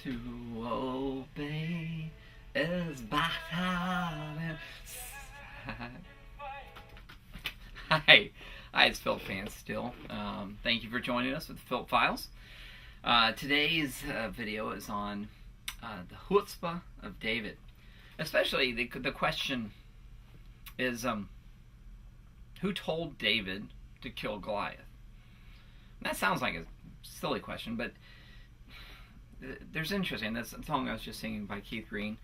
To obey is better. Hi, it's philipfiles still. Thank you for joining us with the philipfiles. Today's video is on the Chutzpah of David. Especially the question is, who told David to kill Goliath? And that sounds like a silly question, but there's interesting. This song I was just singing by Keith Green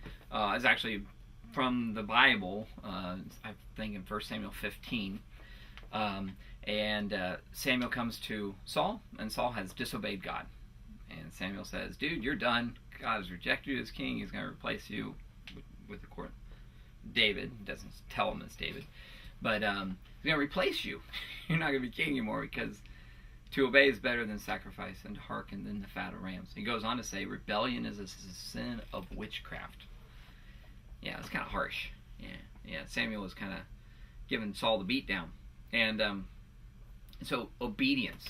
is actually from the Bible. I think in 1 Samuel 15. Samuel comes to Saul, and Saul has disobeyed God. And Samuel says, dude, you're done. God has rejected you as king. He's going to replace you with the court. David. He doesn't tell him it's David. But he's going to replace you. You're not going to be king anymore, because to obey is better than sacrifice, and to hearken than the fat of rams. He goes on to say, rebellion is a sin of witchcraft. Yeah, it's kind of harsh. Yeah. Samuel was kind of giving Saul the beat down. And so obedience.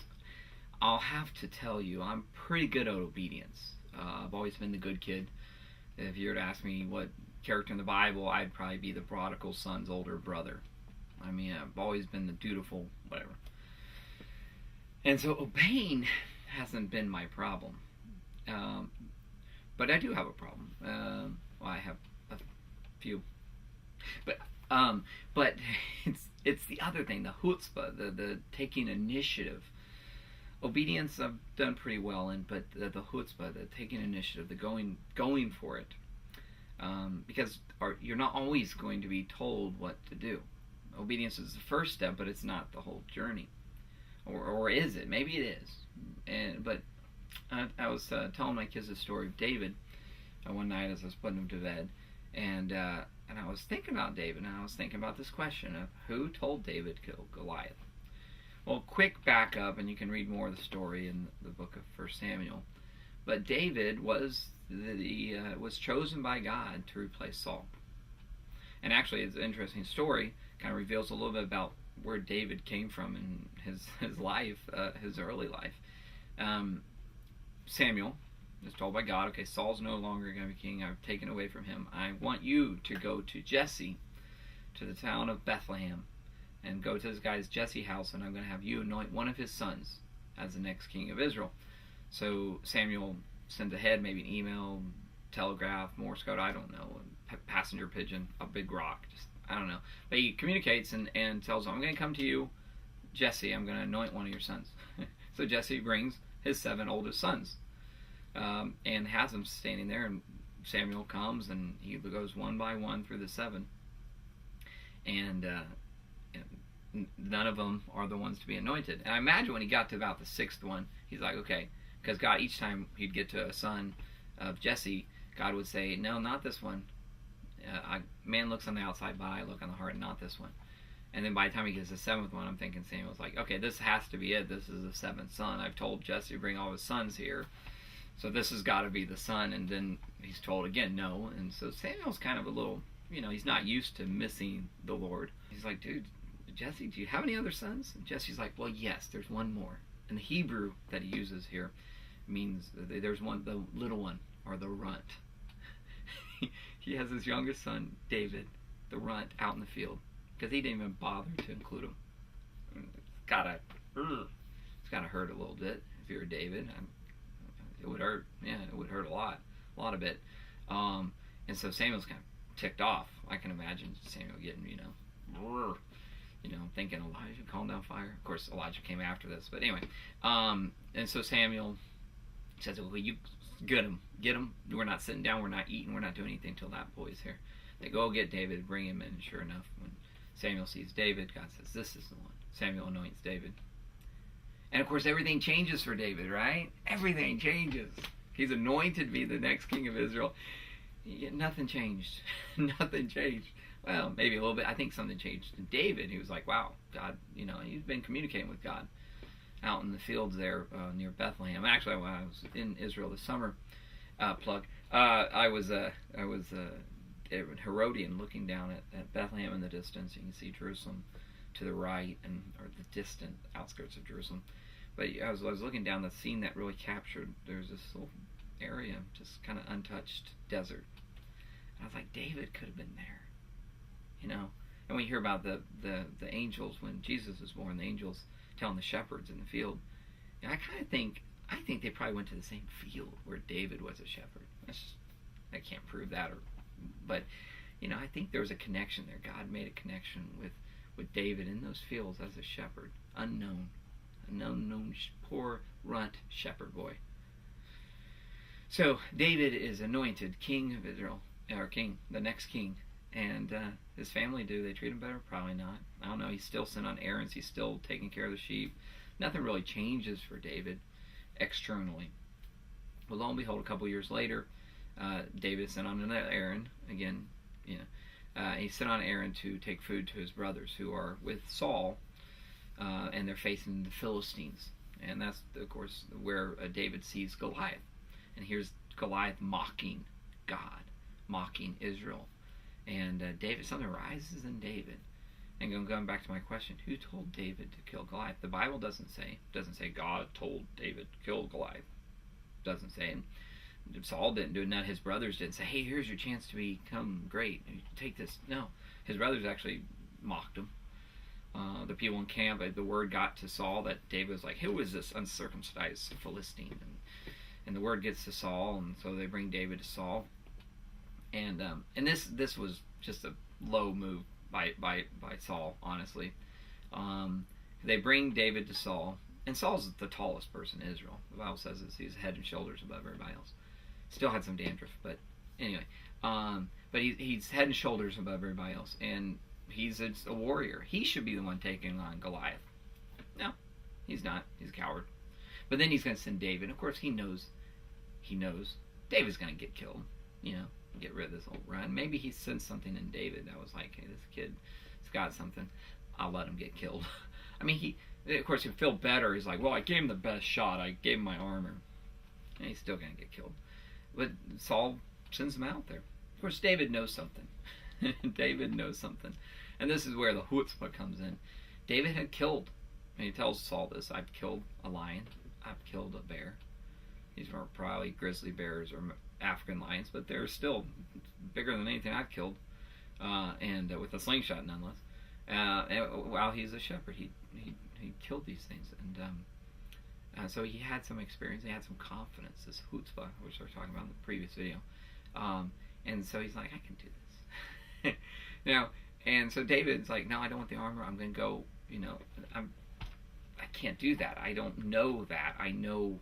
I'll have to tell you, I'm pretty good at obedience. I've always been the good kid. If you were to ask me what character in the Bible, I'd probably be the prodigal son's older brother. I mean, I've always been the dutiful whatever. And so obeying hasn't been my problem. But I do have a problem. Well, I have a few. But it's the other thing, the chutzpah, the taking initiative. Obedience I've done pretty well in, but the chutzpah, the taking initiative, the going for it. Because you're not always going to be told what to do. Obedience is the first step, but it's not the whole journey. Or is it? Maybe it is. But I was telling my kids the story of David one night as I was putting them to bed, and I was thinking about David, and I was thinking about this question of who told David to kill Goliath. Well, quick backup, and you can read more of the story in the book of 1 Samuel. But David was chosen by God to replace Saul. And actually, it's an interesting story. Kind of reveals a little bit about where David came from in his life, his early life. Samuel is told by God, okay, Saul's no longer going to be king. I've taken away from him. I want you to go to Jesse, to the town of Bethlehem, and go to this guy's Jesse house, and I'm going to have you anoint one of his sons as the next king of Israel. So Samuel sends ahead, maybe an email, telegraph, Morse code, I don't know, a passenger pigeon, a big rock, just I don't know. But he communicates and tells him, I'm going to come to you, Jesse, I'm going to anoint one of your sons. So Jesse brings his 7 oldest sons and has them standing there, and Samuel comes and he goes one by one through the 7. And none of them are the ones to be anointed. And I imagine when he got to about the 6th one, he's like, okay, because God, each time he'd get to a son of Jesse, God would say, no, not this one. Man looks on the outside, but I look on the heart, and not this one. And then by the time he gets to the 7th one, I'm thinking Samuel's like, okay, this has to be it. This is the 7th son. I've told Jesse to bring all his sons here, so this has got to be the son. And then he's told again, no. And so Samuel's kind of a little, he's not used to missing the Lord. He's like, dude, Jesse, do you have any other sons? And Jesse's like, well, yes, there's one more. And the Hebrew that he uses here means there's one, the little one, or the runt. He has his youngest son, David, the runt, out in the field, because he didn't even bother to include him. It's gotta hurt a little bit if you're David. It would hurt. Yeah, it would hurt a lot of it. And so Samuel's kind of ticked off. I can imagine Samuel getting, thinking Elijah, calm down fire. Of course, Elijah came after this, but anyway. And so Samuel says, well, you get him. We're not sitting down. We're not eating. We're not doing anything till that boy's here. They go get David, bring him in. And sure enough, when Samuel sees David, God says, this is the one. Samuel anoints David. And of course, everything changes for David, right? Everything changes. He's anointed to be the next king of Israel. Yet nothing changed. Nothing changed. Well, maybe a little bit. I think something changed in David. He was like, wow, God, he's been communicating with God out in the fields there near Bethlehem. Actually, when I was in Israel this summer, I was Herodian, looking down at Bethlehem in the distance. You can see Jerusalem to the right, or the distant outskirts of Jerusalem. But I was looking down, the scene that really captured, there's this little area, just kind of untouched desert. And I was like, David could have been there, you know. And when you hear about the angels when Jesus was born, the angels telling the shepherds in the field, I kind of think they probably went to the same field where David was a shepherd. I can't prove that, but you know, I think there was a connection there. God made a connection with David in those fields as a shepherd, unknown, poor runt shepherd boy. So David is anointed king of Israel, or king, the next king. And his family, do they treat him better? Probably not. I don't know. He's still sent on errands. He's still taking care of the sheep. Nothing really changes for David externally. Well, lo and behold, a couple years later, David sent on another errand. Again, you know, he sent on an errand to take food to his brothers who are with Saul, and they're facing the Philistines. And that's, of course, where David sees Goliath. And here's Goliath mocking God, mocking Israel. And David, something rises in David. And going back to my question, who told David to kill Goliath? The Bible doesn't say God told David to kill Goliath. Doesn't say. And Saul didn't do it. None of his brothers didn't say, hey, here's your chance to become great. Take this. No. His brothers actually mocked him. The people in camp, the word got to Saul that David was like, who is this uncircumcised Philistine? And the word gets to Saul, and so they bring David to Saul. And this was just a low move by Saul, honestly. They bring David to Saul, and Saul's the tallest person in Israel. The Bible says he's head and shoulders above everybody else. Still had some dandruff, but anyway. But he's head and shoulders above everybody else, and he's a warrior. He should be the one taking on Goliath. No, he's not. He's a coward. But then he's going to send David. Of course, he knows David's going to get killed, you know. Get rid of this old run. Maybe he sensed something in David that was like, hey, this kid's got something. I'll let him get killed. I mean, of course, he'd feel better. He's like, well, I gave him the best shot. I gave him my armor. And he's still going to get killed. But Saul sends him out there. Of course, David knows something. David knows something. And this is where the chutzpah comes in. David had killed, and he tells Saul this, I've killed a lion. I've killed a bear. These were probably grizzly bears or African lions, but they're still bigger than anything I've killed, and with a slingshot nonetheless. And while he's a shepherd, he killed these things, and so he had some experience. He had some confidence. This chutzpah, which I was talking about in the previous video, and so he's like, I can do this. Now, and so David's like, no, I don't want the armor. I'm going to go. You know, I can't do that. I don't know that. I know.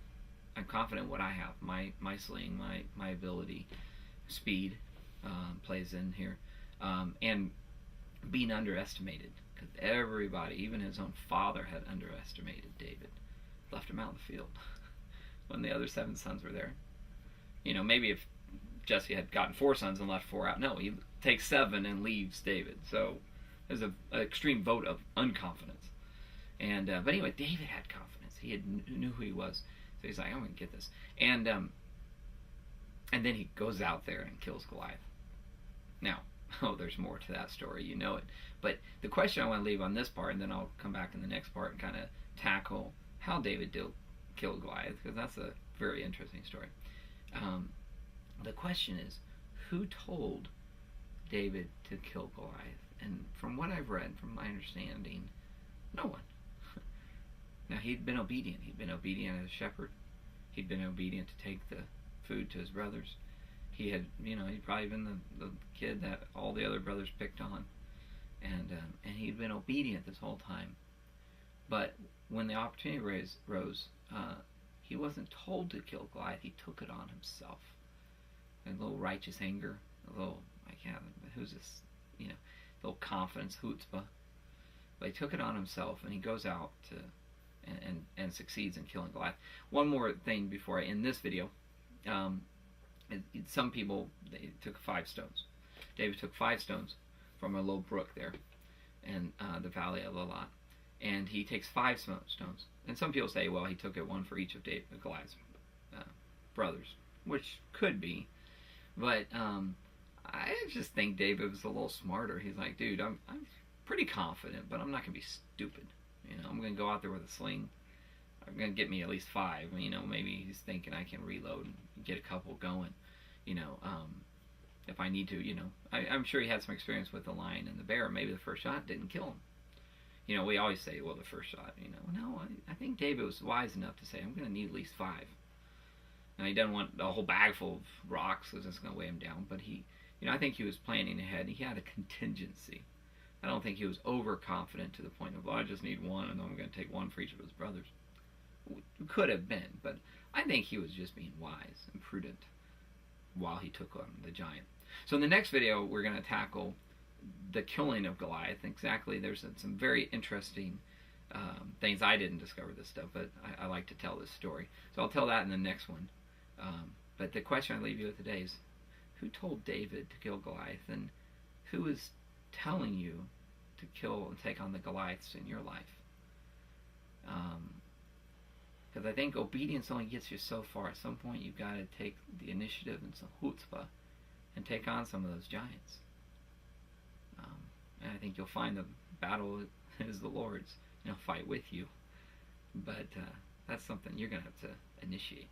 I'm confident in what I have, my sling, my ability, speed plays in here, and being underestimated, because everybody, even his own father, had underestimated David, left him out in the field when the other 7 sons were there. You know, maybe if Jesse had gotten 4 sons and left 4 out, no, he takes 7 and leaves David. So there's an extreme vote of unconfidence. And but anyway, David had confidence. He knew who he was. So he's like, I'm going to get this. And then he goes out there and kills Goliath. Now, there's more to that story. You know it. But the question I want to leave on this part, and then I'll come back in the next part and kind of tackle how David killed Goliath, because that's a very interesting story. The question is, who told David to kill Goliath? And from what I've read, from my understanding, no one. Now, he'd been obedient. He'd been obedient as a shepherd. He'd been obedient to take the food to his brothers. He had, you know, he'd probably been the kid that all the other brothers picked on. And he'd been obedient this whole time. But when the opportunity rose, he wasn't told to kill Goliath. He took it on himself. A little righteous anger, a little, like, yeah, who's this, you know, a little confidence, chutzpah. But he took it on himself, and he goes out to and succeeds in killing Goliath. One more thing before I end this video. Some people, they took 5 stones. David took 5 stones from a little brook there in the valley of Lot. And he takes 5 stones. And some people say, well, he took it, one for each of Goliath's brothers, which could be. But I just think David was a little smarter. He's like, dude, I'm pretty confident, but I'm not going to be stupid. You know, I'm going to go out there with a sling. I'm going to get me at least 5. Maybe he's thinking I can reload and get a couple going. If I need to, I'm sure he had some experience with the lion and the bear. Maybe the first shot didn't kill him. We always say, well, the first shot, No, I think David was wise enough to say, I'm going to need at least 5. Now, he doesn't want a whole bag full of rocks because it's going to weigh him down. But I think he was planning ahead. He had a contingency. I don't think he was overconfident to the point of, well, I just need 1, and I'm going to take 1 for each of his brothers. Could have been, but I think he was just being wise and prudent while he took on the giant. So in the next video, we're going to tackle the killing of Goliath. Exactly, there's some very interesting things. I didn't discover this stuff, but I like to tell this story. So I'll tell that in the next one. But the question I leave you with today is, who told David to kill Goliath, and who is telling you to kill and take on the Goliaths in your life? Because I think obedience only gets you so far. At some point, you've got to take the initiative and some chutzpah and take on some of those giants. And I think you'll find the battle is the Lord's. He'll fight with you. But that's something you're going to have to initiate.